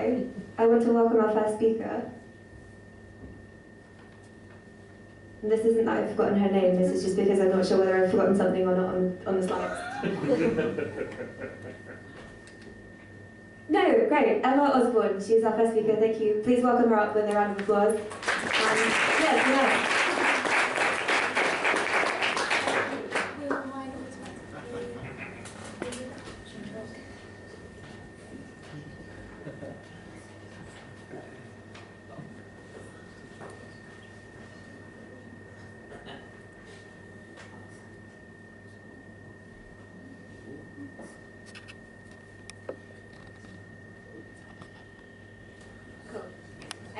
also, I want to welcome our first speaker. And this isn't that I've forgotten her name, this is just because I'm not sure whether I've forgotten something or not on the slides. No, great. Emma Osborne, she's our first speaker, thank you. Please welcome her up with a round of applause. Yes,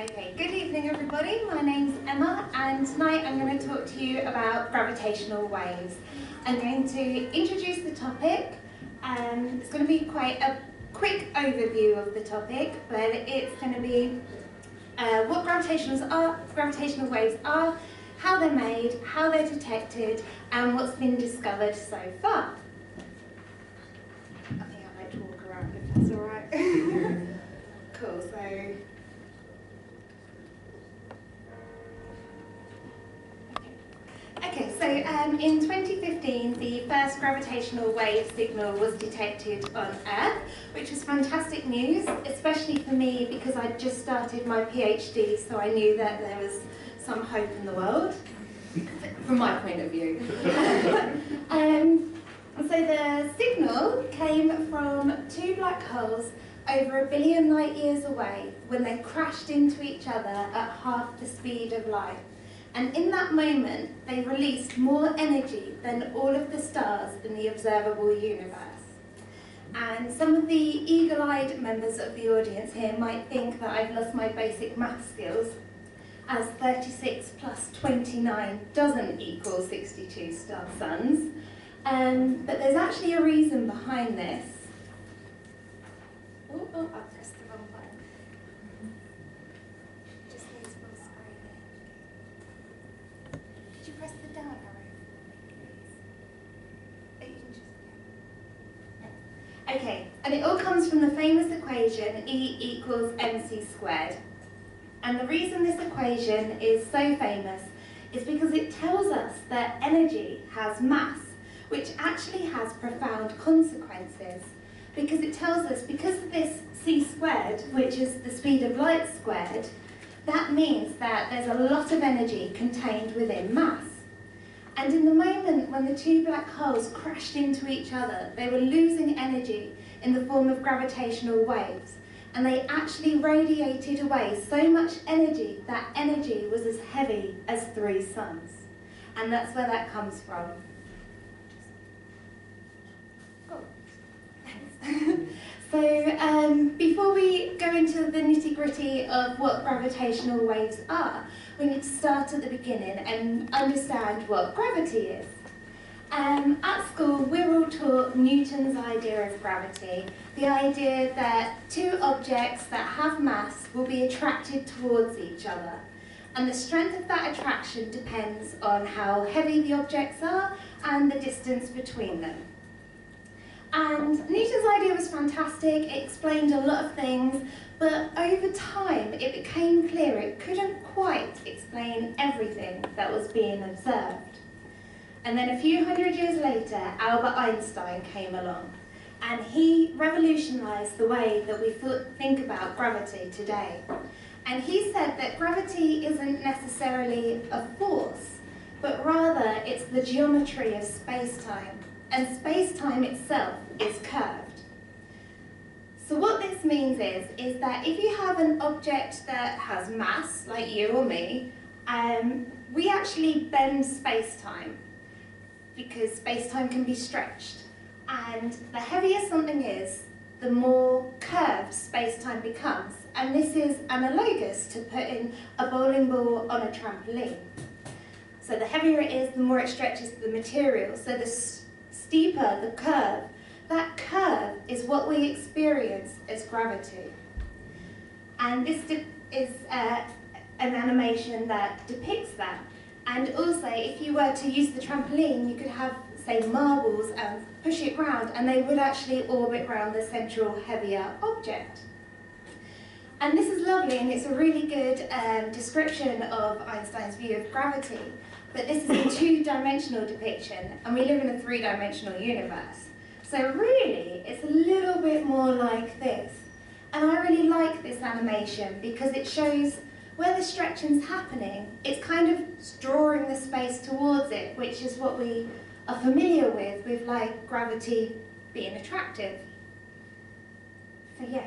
Okay, good evening everybody, my name's Emma and tonight I'm going to talk to you about gravitational waves. I'm going to introduce the topic and it's going to be quite a quick overview of the topic, but it's going to be what gravitational waves are, how they're made, how they're detected and what's been discovered so far. I think I'd like to walk around if that's alright. Cool, so in 2015, the first gravitational wave signal was detected on Earth, which was fantastic news, especially for me because I'd just started my PhD, so I knew that there was some hope in the world, from my point of view. So the signal came from two black holes over 1 billion light years away when they crashed into each other at half the speed of light. And in that moment, they released more energy than all of the stars in the observable universe. And some of the eagle-eyed members of the audience here might think that I've lost my basic math skills, as 36 plus 29 doesn't equal 62 star suns. But there's actually a reason behind this. Oh, I pressed the wrong button. Just needs full screen. Could you press the down arrow, please? You can just, yeah. Okay, and it all comes from the famous equation E equals mc squared. And the reason this equation is so famous is because it tells us that energy has mass, which actually has profound consequences. Because it tells us, because of this c squared, which is the speed of light squared, that means that there's a lot of energy contained within mass. And in the moment when the two black holes crashed into each other, they were losing energy in the form of gravitational waves. And they actually radiated away so much energy, that energy was as heavy as 3 suns. And that's where that comes from. So before we go into the nitty-gritty of what gravitational waves are, we need to start at the beginning and understand what gravity is. At school, we're all taught Newton's idea of gravity, the idea that two objects that have mass will be attracted towards each other. And the strength of that attraction depends on how heavy the objects are and the distance between them. And Newton's idea was fantastic, it explained a lot of things, but over time it became clear it couldn't quite explain everything that was being observed. And then a few hundred years later, Albert Einstein came along, and he revolutionised the way that we think about gravity today. And he said that gravity isn't necessarily a force, but rather it's the geometry of space-time. And space-time itself is curved. So what this means is that if you have an object that has mass, like you or me, we actually bend space-time because space-time can be stretched. And the heavier something is, the more curved space-time becomes. And this is analogous to putting a bowling ball on a trampoline. So the heavier it is, the more it stretches the material. So the steeper the curve, that curve is what we experience as gravity. And this is an animation that depicts that. And also, if you were to use the trampoline, you could have, say, marbles and push it round, and they would actually orbit around the central heavier object. And this is lovely, and it's a really good description of Einstein's view of gravity. But this is a two-dimensional depiction, and we live in a three-dimensional universe. So really, it's a little bit more like this. And I really like this animation because it shows where the stretching's happening. It's kind of drawing the space towards it, which is what we are familiar with like gravity being attractive. So yeah.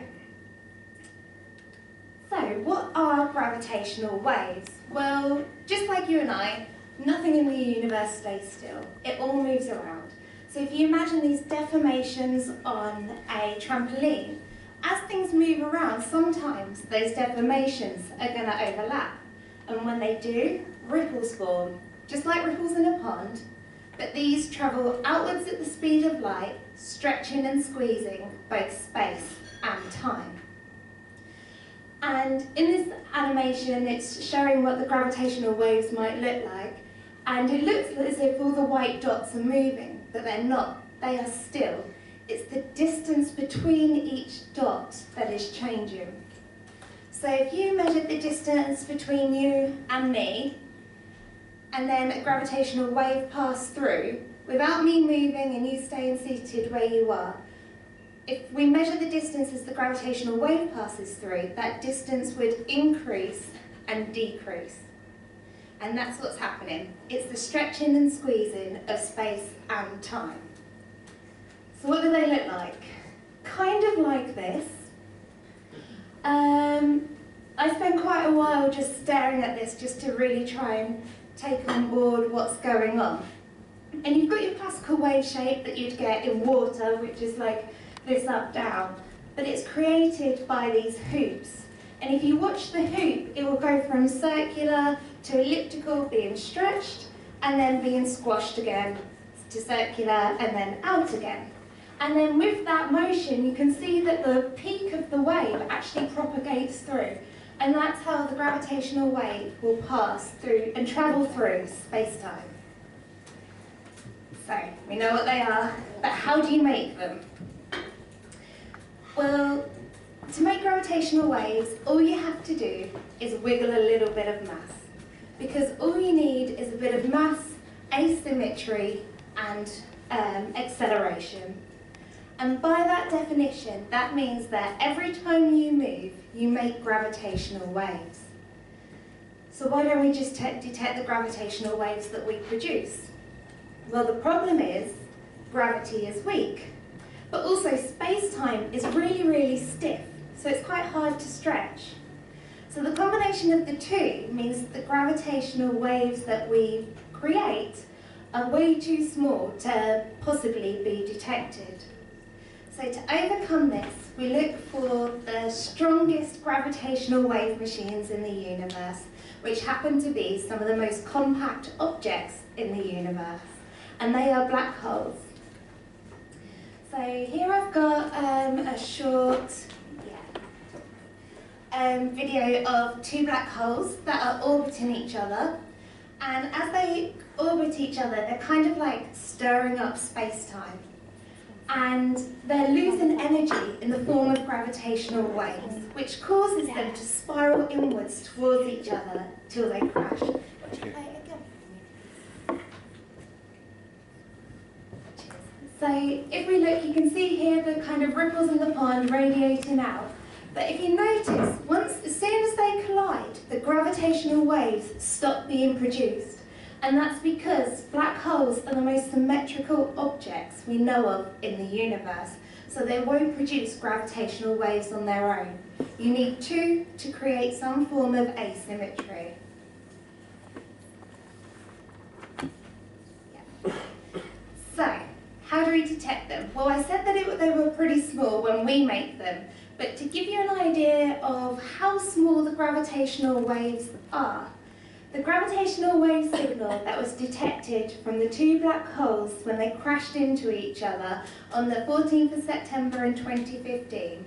So what are gravitational waves? Well, just like you and I, nothing in the universe stays still. It all moves around. So if you imagine these deformations on a trampoline, as things move around, sometimes those deformations are going to overlap. And when they do, ripples form, just like ripples in a pond, but these travel outwards at the speed of light, stretching and squeezing both space and time. And in this animation, it's showing what the gravitational waves might look like. And it looks as if all the white dots are moving, but they're not. They are still. It's the distance between each dot that is changing. So if you measured the distance between you and me, and then a gravitational wave passed through, without me moving and you staying seated where you are, if we measure the distance as the gravitational wave passes through, that distance would increase and decrease. And that's what's happening. It's the stretching and squeezing of space and time. So what do they look like? Kind of like this. I spent quite a while just staring at this just to really try and take on board what's going on. And you've got your classical wave shape that you'd get in water, which is like this up, down. But it's created by these hoops. And if you watch the hoop, it will go from circular to elliptical, being stretched, and then being squashed again to circular, and then out again. And then with that motion, you can see that the peak of the wave actually propagates through. And that's how the gravitational wave will pass through and travel through space-time. So, we know what they are, but how do you make them? Well, to make gravitational waves, all you have to do is wiggle a little bit of mass. Because all you need is a bit of mass, asymmetry, and acceleration. And by that definition, that means that every time you move, you make gravitational waves. So why don't we just detect the gravitational waves that we produce? Well, the problem is gravity is weak, but also space-time is really, really stiff, so it's quite hard to stretch. So the combination of the two means that the gravitational waves that we create are way too small to possibly be detected. So to overcome this, we look for the strongest gravitational wave machines in the universe, which happen to be some of the most compact objects in the universe, and they are black holes. So here I've got a short video of two black holes that are orbiting each other, and as they orbit each other, they're kind of like stirring up space-time. And they're losing energy in the form of gravitational waves, which causes them to spiral inwards towards each other till they crash. So if we look, you can see here the kind of ripples in the pond radiating out. But if you notice, as soon as they collide, the gravitational waves stop being produced. And that's because black holes are the most symmetrical objects we know of in the universe. So they won't produce gravitational waves on their own. You need two to create some form of asymmetry. Yeah. So, how do we detect them? Well, I said that they were pretty small when we make them. But to give you an idea of how small the gravitational waves are, the gravitational wave signal that was detected from the two black holes when they crashed into each other on the 14th of September in 2015,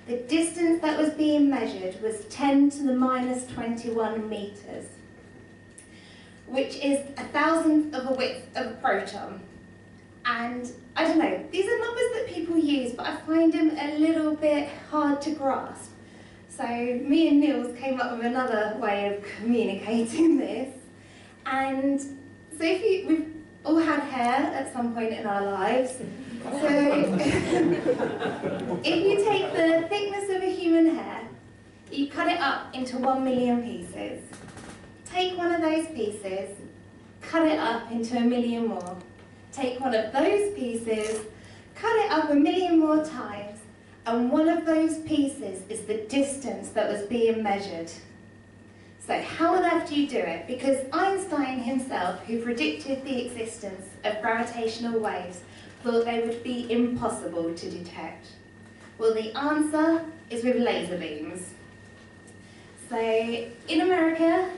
the distance that was being measured was 10 to the minus 21 meters, which is 1,000th of a width of a proton. And I don't know, these are numbers that people use, but I find them a little bit hard to grasp. So me and Niels came up with another way of communicating this. And so we've all had hair at some point in our lives. So if you take the thickness of a human hair, you cut it up into 1 million pieces. Take one of those pieces, cut it up into 1 million more. Take one of those pieces, cut it up 1 million more times, and one of those pieces is the distance that was being measured. So how on earth do you do it? Because Einstein himself, who predicted the existence of gravitational waves, thought they would be impossible to detect. Well, the answer is with laser beams. So in America,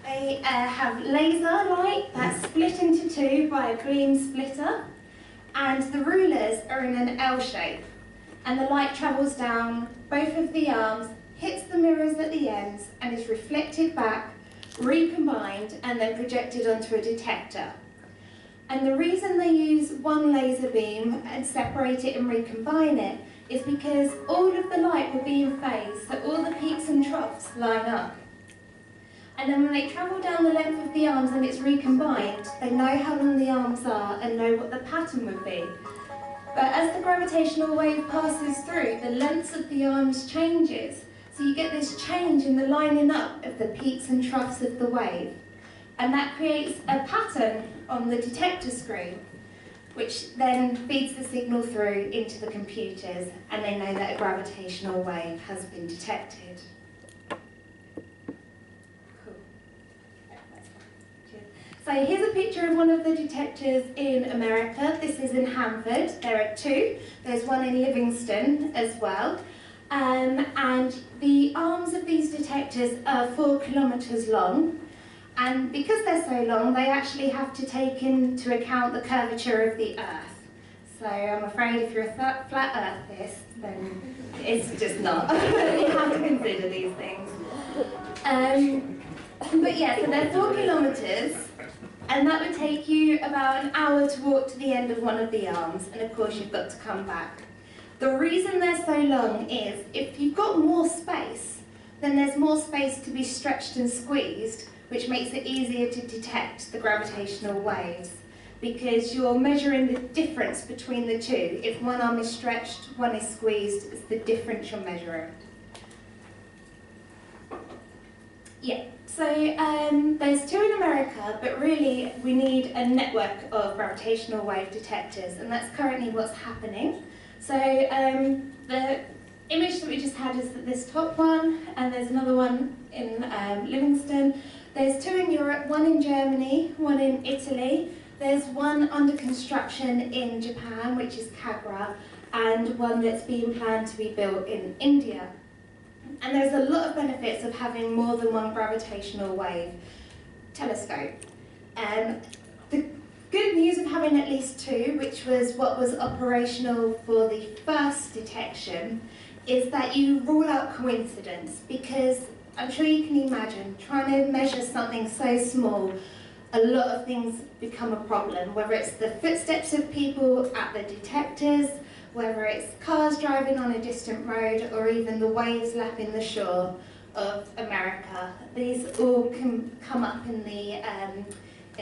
they have laser light that's split into two by a beam splitter, and the rulers are in an L shape, and the light travels down both of the arms, hits the mirrors at the ends, and is reflected back, recombined, and then projected onto a detector. And the reason they use one laser beam and separate it and recombine it is because all of the light will be in phase, so all the peaks and troughs line up. And then when they travel down the length of the arms and it's recombined, they know how long the arms are and know what the pattern would be. But as the gravitational wave passes through, the length of the arms changes. So you get this change in the lining up of the peaks and troughs of the wave. And that creates a pattern on the detector screen, which then feeds the signal through into the computers, and they know that a gravitational wave has been detected. Cool. So here's a picture of one of the detectors in America. This is in Hanford. There are two. There's one in Livingston as well. And the arms of these detectors are 4 kilometres long. And because they're so long, they actually have to take into account the curvature of the Earth. So I'm afraid if you're a flat Earthist, then it's just not. You have to consider these things. But yeah, so they're 4 kilometres, and that would take you about an hour to walk to the end of one of the arms, and of course you've got to come back. The reason they're so long is if you've got more space, then there's more space to be stretched and squeezed, which makes it easier to detect the gravitational waves, because you're measuring the difference between the two. If one arm is stretched, one is squeezed, it's the difference you're measuring. Yeah, so there's two in America, but really we need a network of gravitational wave detectors, and that's currently what's happening. So the image that we just had is this top one, and there's another one in Livingston. There's two in Europe, one in Germany, one in Italy. There's one under construction in Japan, which is Kagra, and one that's being planned to be built in India. And there's a lot of benefits of having more than one gravitational wave telescope. The good news of having at least two, which was what was operational for the first detection, is that you rule out coincidence, because I'm sure you can imagine trying to measure something so small, a lot of things become a problem, whether it's the footsteps of people at the detectors, whether it's cars driving on a distant road, or even the waves lapping the shore of America. These all can come up in the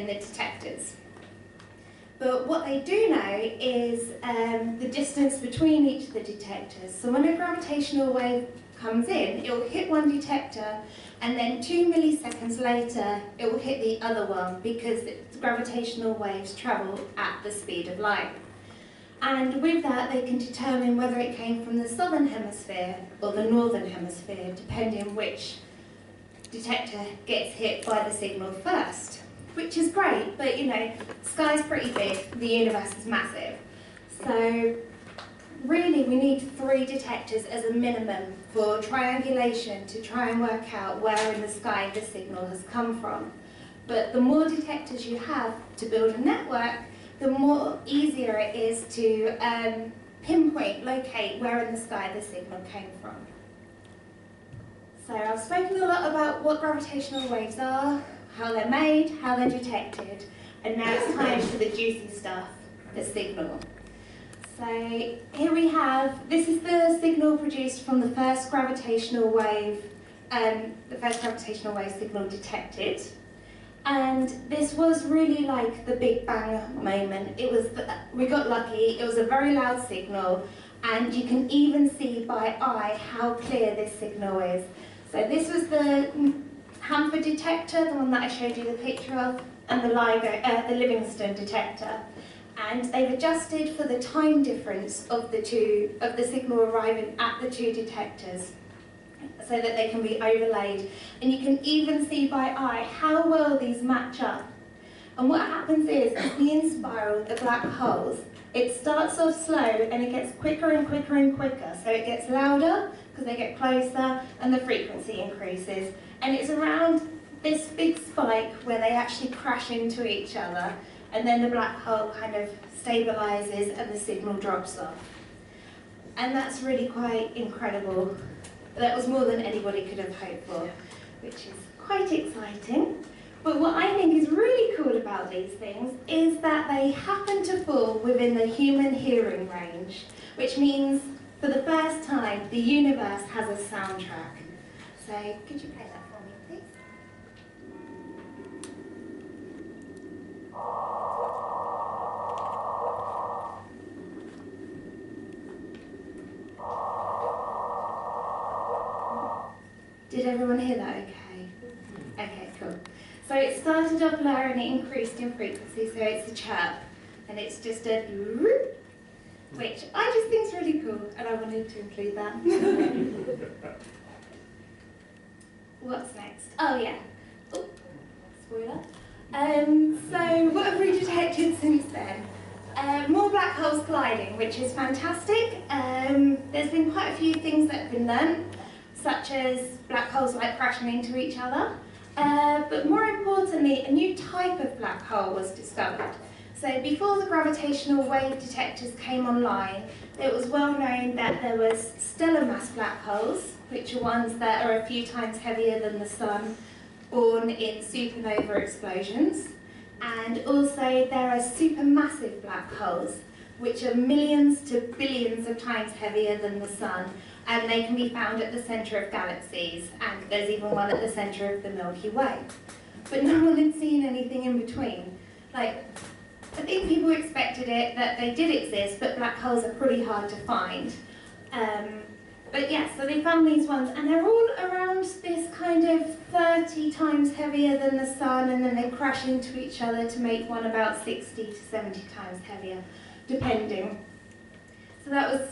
detectors. But what they do know is the distance between each of the detectors. So when a gravitational wave comes in, it will hit one detector, and then 2 milliseconds later it will hit the other one, because gravitational waves travel at the speed of light. And with that they can determine whether it came from the southern hemisphere or the northern hemisphere, depending which detector gets hit by the signal first. Which is great, but you know, the sky's pretty big, the universe is massive. So really we need 3 detectors as a minimum for triangulation to try and work out where in the sky the signal has come from. But the more detectors you have to build a network, the more easier it is to pinpoint, locate where in the sky the signal came from. So I've spoken a lot about what gravitational waves are, how they're made, how they're detected, and now it's time for the juicy stuff, the signal. So here we have, this is the signal produced from the first gravitational wave signal detected. And this was really like the Big Bang moment. We got lucky, it was a very loud signal, and you can even see by eye how clear this signal is. So this was the Hanford detector, the one that I showed you the picture of, and the Livingston detector. And they've adjusted for the time difference of the signal arriving at the two detectors, so that they can be overlaid. And you can even see by eye how well these match up. And what happens is, the in-spiral, the black holes, it starts off slow and it gets quicker and quicker and quicker. So it gets louder because they get closer and the frequency increases. And it's around this big spike where they actually crash into each other, and then the black hole kind of stabilizes and the signal drops off. And that's really quite incredible. That was more than anybody could have hoped for, which is quite exciting. But what I think is really cool about these things is that they happen to fall within the human hearing range, which means for the first time the universe has a soundtrack. So could you play that for me, please? Did everyone hear that okay? Okay, cool. So it started off low and it increased in frequency, so it's a chirp. And it's just a whoop, which I just think is really cool, and I wanted to include that. What's next? Oh yeah. Oh, spoiler. So what have we detected since then? More black holes colliding, which is fantastic. There's been quite a few things that have been learned, such as black holes like crashing into each other. But more importantly, a new type of black hole was discovered. So before the gravitational wave detectors came online, it was well known that there was stellar mass black holes, which are ones that are a few times heavier than the sun, born in supernova explosions. And also there are supermassive black holes, which are millions to billions of times heavier than the sun, and they can be found at the centre of galaxies, and there's even one at the centre of the Milky Way. But no one had seen anything in between. Like, I think people expected it, that they did exist, but black holes are pretty hard to find. But yeah, so they found these ones, and they're all around this kind of 30 times heavier than the sun, and then they crash into each other to make one about 60 to 70 times heavier, depending. So that was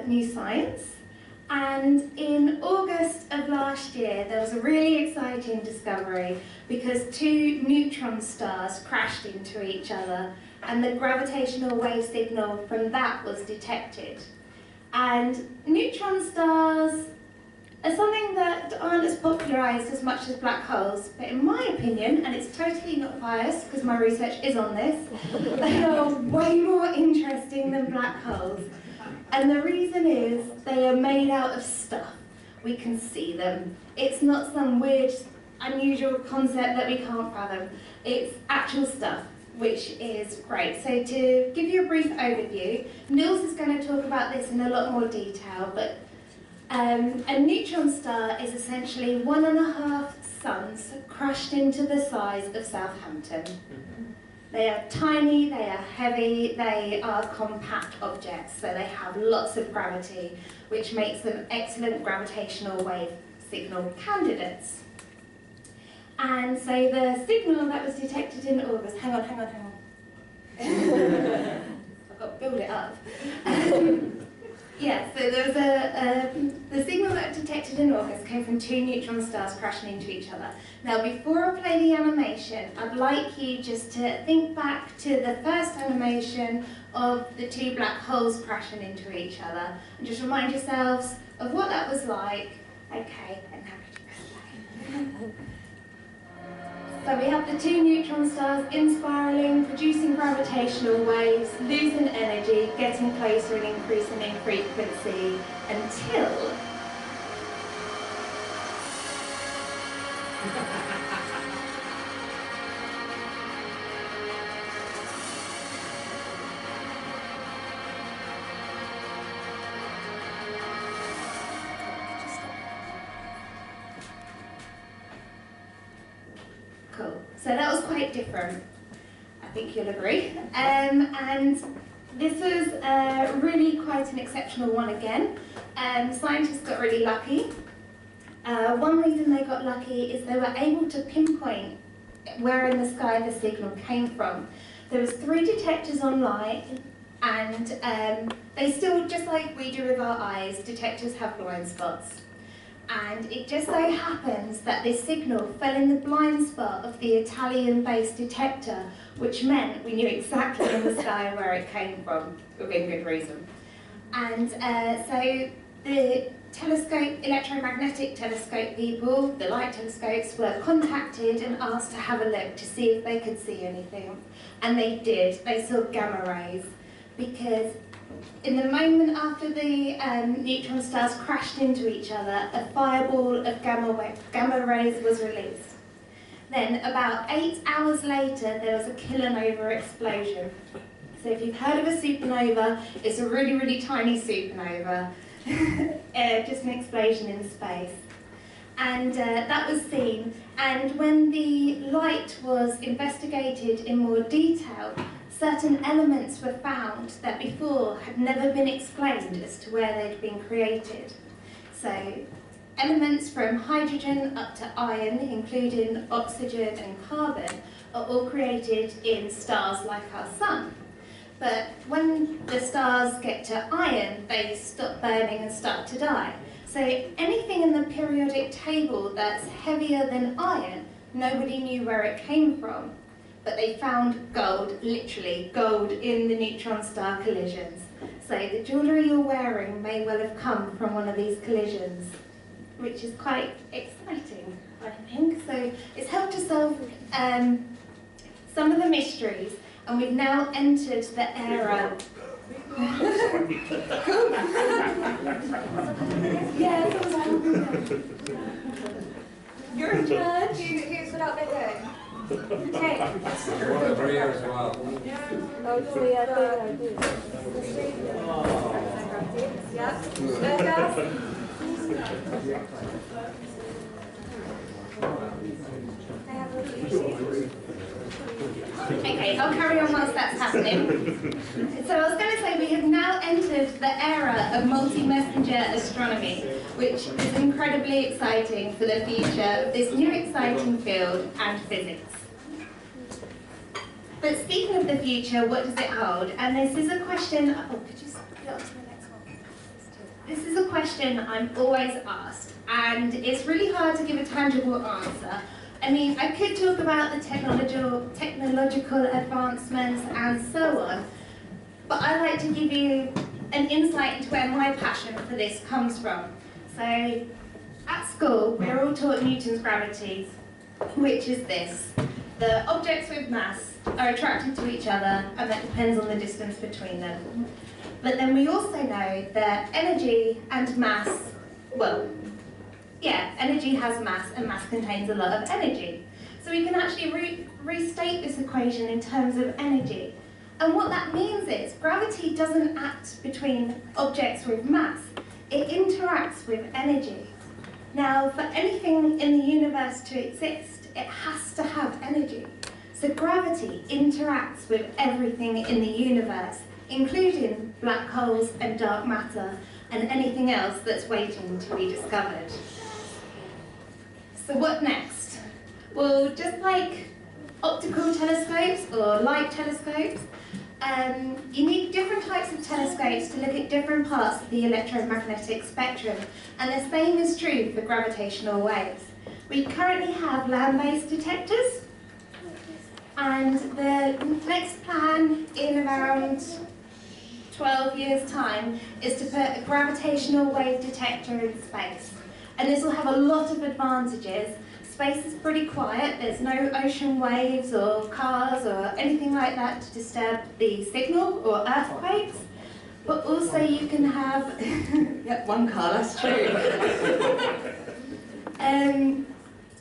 new science. And in August of last year, there was a really exciting discovery because two neutron stars crashed into each other, and the gravitational wave signal from that was detected. And neutron stars are something that aren't as popularised as much as black holes, but in my opinion, and it's totally not biased because my research is on this, they are way more interesting than black holes. And the reason is they are made out of stuff. We can see them. It's not some weird, unusual concept that we can't fathom. It's actual stuff, which is great. So to give you a brief overview, Niels is going to talk about this in a lot more detail, but a neutron star is essentially 1.5 suns crashed into the size of Southampton. They are tiny, they are heavy, they are compact objects, so they have lots of gravity, which makes them excellent gravitational wave signal candidates. And so the signal that was detected in August, hang on. I've got to build it up. Yeah, so there was the signal that was detected in August came from two neutron stars crashing into each other. Now, before I play the animation, I'd like you just to think back to the first animation of the two black holes crashing into each other, and just remind yourselves of what that was like. Okay, and now could you press play? So we have the two neutron stars in-spiraling, producing gravitational waves, losing energy, getting closer and increasing in frequency until... So that was quite different. I think you'll agree. And this was really quite an exceptional one again. Scientists got really lucky. One reason they got lucky is they were able to pinpoint where in the sky the signal came from. There was 3 detectors on light, and they still, just like we do with our eyes, detectors have blind spots. And it just so happens that this signal fell in the blind spot of the Italian-based detector, which meant we knew exactly in the sky where it came from, within good reason. And so the electromagnetic telescope people, the light telescopes, were contacted and asked to have a look to see if they could see anything. And they did. They saw gamma rays, because in the moment after the neutron stars crashed into each other, a fireball of gamma rays was released. Then, about 8 hours later, there was a kilonova explosion. So if you've heard of a supernova, it's a really, really tiny supernova, just an explosion in space. And that was seen, and when the light was investigated in more detail, certain elements were found that before had never been explained as to where they'd been created. So elements from hydrogen up to iron, including oxygen and carbon, are all created in stars like our sun. But when the stars get to iron, they stop burning and start to die. So anything in the periodic table that's heavier than iron, nobody knew where it came from. But they found gold, literally gold, in the neutron star collisions. So the jewellery you're wearing may well have come from one of these collisions, which is quite exciting, I think. So it's helped to solve some of the mysteries, and we've now entered the era. Yeah, you're in charge. Who's put out their hand? Okay. Over here as well. Oh, yeah, I do. Yeah. Okay, I'll carry on whilst that's happening. So I was going to say we have now entered the era of multi-messenger astronomy, which is incredibly exciting for the future of this new exciting field and physics. But speaking of the future, what does it hold? And this is a question, oh, could you get on to the next one? This is a question I'm always asked, and it's really hard to give a tangible answer. I mean, I could talk about the technological advancements and so on, but I like to give you an insight into where my passion for this comes from. So, at school, we're all taught Newton's gravity, which is this. The objects with mass are attracted to each other, and that depends on the distance between them. But then we also know that energy and mass, well, yeah, energy has mass, and mass contains a lot of energy. So we can actually restate this equation in terms of energy. And what that means is gravity doesn't act between objects with mass, it interacts with energy. Now, for anything in the universe to exist, it has to have energy. So gravity interacts with everything in the universe, including black holes and dark matter, and anything else that's waiting to be discovered. So what next? Well, just like optical telescopes or light telescopes, you need different types of telescopes to look at different parts of the electromagnetic spectrum, and the same is true for gravitational waves. We currently have land-based detectors, and the next plan in around 12 years' time is to put a gravitational wave detector in space. And this will have a lot of advantages. Space is pretty quiet, there's no ocean waves or cars or anything like that to disturb the signal or earthquakes. But also you can have, yep, one car, that's true.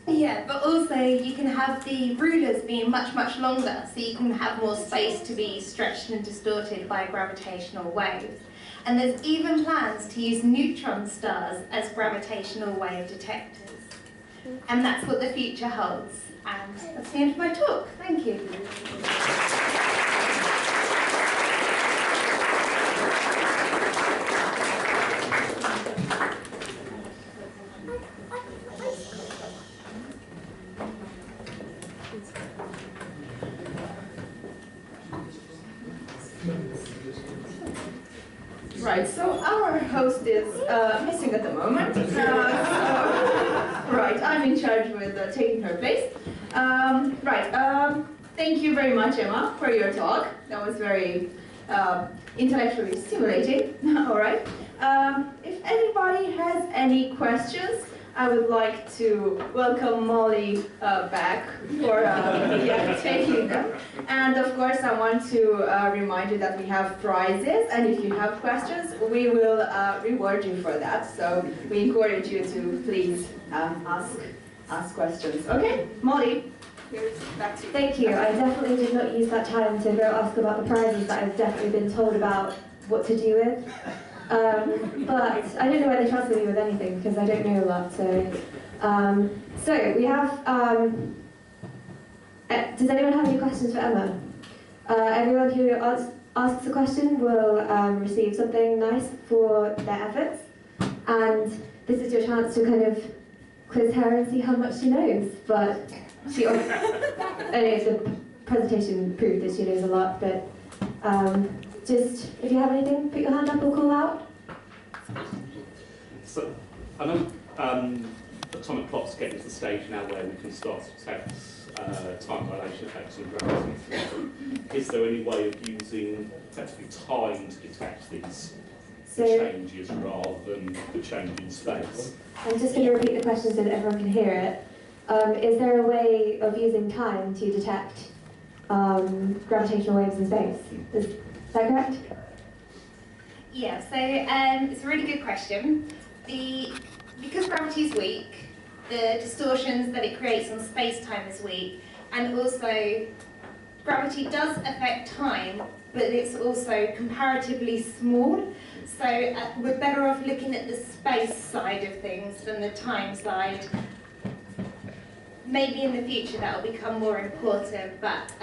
Yeah, but also you can have the rulers being much, much longer, so you can have more space to be stretched and distorted by gravitational waves. And there's even plans to use neutron stars as gravitational wave detectors. And that's what the future holds. And that's the end of my talk. Thank you. Right, so our host is missing at the moment. Right, I'm in charge with taking her place. Thank you very much, Emma, for your talk. That was very intellectually stimulating. All right. If anybody has any questions, I would like to welcome Molly back for taking them. And of course, I want to remind you that we have prizes, and if you have questions, we will reward you for that. So we encourage you to please ask questions. Okay, Molly, here's back to you. Thank you. I definitely did not use that time to go ask about the prizes that I've definitely been told about what to do with. But I don't know whether they trusted me with anything because I don't know a lot. So we have. Does anyone have any questions for Emma? Everyone who asks a question will receive something nice for their efforts, and this is your chance to kind of quiz her and see how much she knows. But she, anyway, the presentation proved that she knows a lot. But just if you have anything, put your hand up or call out. So I know atomic clocks getting to the stage now where we can start to detect time dilation effects and gravity. Is there any way of using effectively time to detect these changes rather than the change in space? I'm just going to repeat the question so that everyone can hear it. Is there a way of using time to detect gravitational waves in space? Is that correct? Yeah, so it's a really good question. Because gravity is weak, the distortions that it creates on space-time is weak, and also gravity does affect time, but it's also comparatively small. So we're better off looking at the space side of things than the time side. Maybe in the future that will become more important, but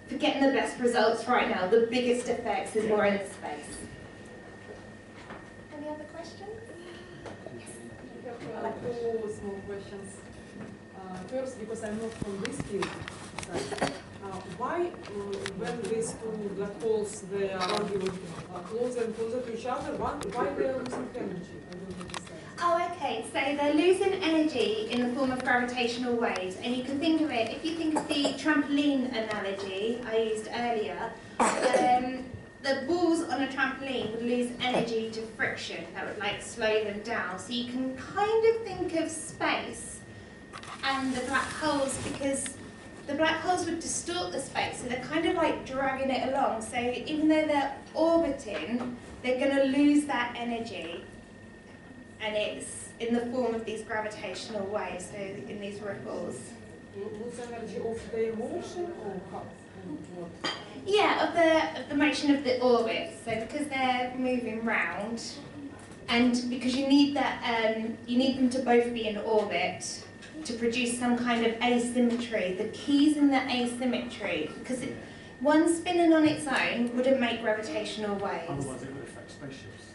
for getting the best results right now, the biggest effects is more in the space. Any other questions? Two small questions. First, because I'm not from this field, why, when these two black holes they are arguing closer and closer to each other, why they are losing energy? I don't understand. Oh, okay. So they're losing energy in the form of gravitational waves, and you can think of it. If you think of the trampoline analogy I used earlier, the balls on a trampoline would lose energy to friction. That would like slow them down. So you can kind of think of space and the black holes, because the black holes would distort the space, so they're kind of like dragging it along. So even though they're orbiting, they're going to lose that energy, and it's in the form of these gravitational waves, so in these ripples. Lose energy of their motion or how? Yeah, of the motion of the orbit. So because they're moving round, and because you need that, you need them to both be in orbit to produce some kind of asymmetry. The key's in the asymmetry, because one spinning on its own wouldn't make gravitational waves. Otherwise it would affect spaceships.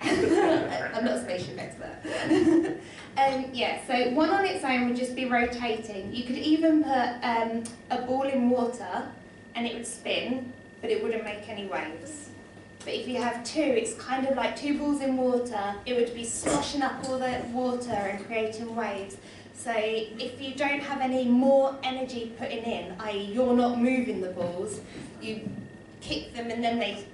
I'm not a spaceship expert. Yeah, so one on its own would just be rotating. You could even put a ball in water and it would spin, but it wouldn't make any waves. But if you have two, it's kind of like two balls in water. It would be sloshing up all the water and creating waves. So if you don't have any more energy putting in, i.e. you're not moving the balls, you kick them and then they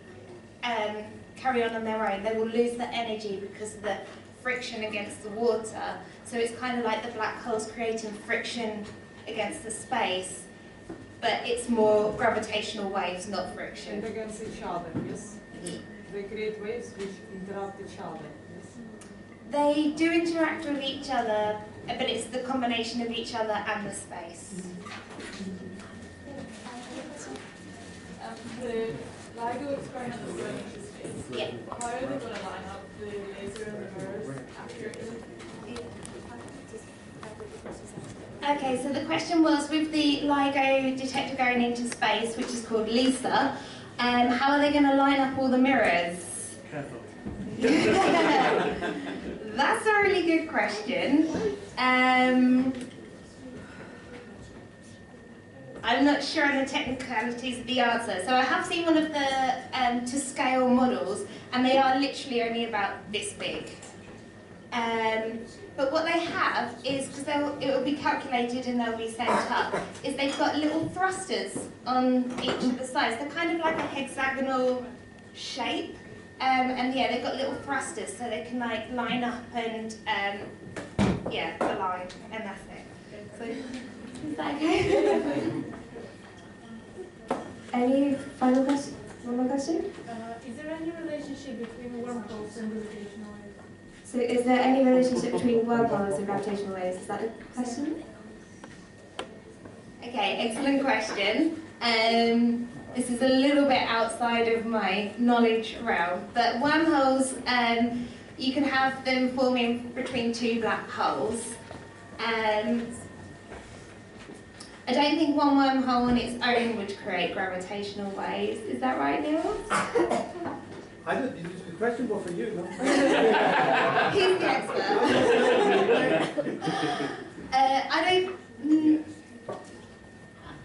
carry on their own. They will lose the energy because of the friction against the water. So it's kind of like the black holes creating friction against the space, but it's more gravitational waves, not friction. And against each other, yes? They create waves which interrupt each other, yes? They do interact with each other, but it's the combination of each other and the space. The LIGO experiment is going into space. Yeah. How are they going to line up the laser and the mirrors accurately? Okay, so the question was, with the LIGO detector going into space, which is called LISA, how are they going to line up all the mirrors? Careful. That's a really good question. I'm not sure on the technicalities of the answer. So I have seen one of the to scale models, and they are literally only about this big. But what they have is, because it will be calculated and they'll be sent up, is they've got little thrusters on each of the sides. They're kind of like a hexagonal shape. And yeah, they've got little thrusters so they can like line up and yeah, align, and that's it. So, is that okay? Any final question? One more question? Is there any relationship between wormholes and gravitational waves? So is there any relationship between wormholes and gravitational waves? Is that a question? Okay, excellent question. This is a little bit outside of my knowledge realm, but wormholes, you can have them forming between two black holes. I don't think one wormhole on its own would create gravitational waves. Is that right, Neil? I don't, the question was for you, no? He's the expert.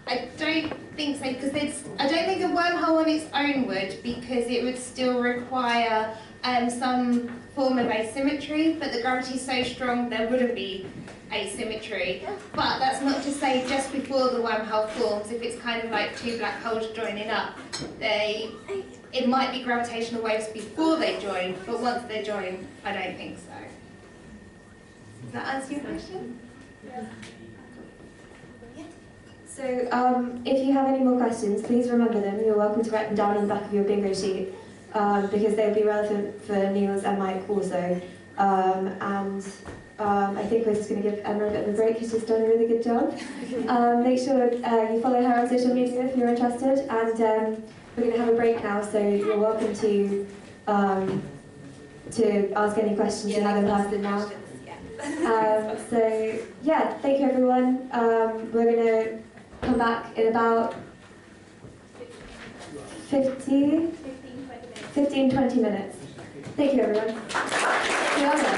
I don't think so, because I don't think a wormhole on its own would, because it would still require some form of asymmetry, but the gravity is so strong there wouldn't be asymmetry. But that's not to say just before the wormhole forms, if it's kind of like two black holes joining up, it might be gravitational waves before they join, but once they join, I don't think so. Does that answer your question? Yeah. So if you have any more questions, please remember them. You're welcome to write them down on the back of your bingo sheet, because they'll be relevant for Niels and Mike also. I think we're just going to give Emma a bit of a break because she's done a really good job. Make sure you follow her on social media if you're interested, and we're going to have a break now, so you're welcome to ask any questions you have in person now. So yeah, thank you everyone. We're going to come back in about 15-20 minutes. Thank you everyone. See you later.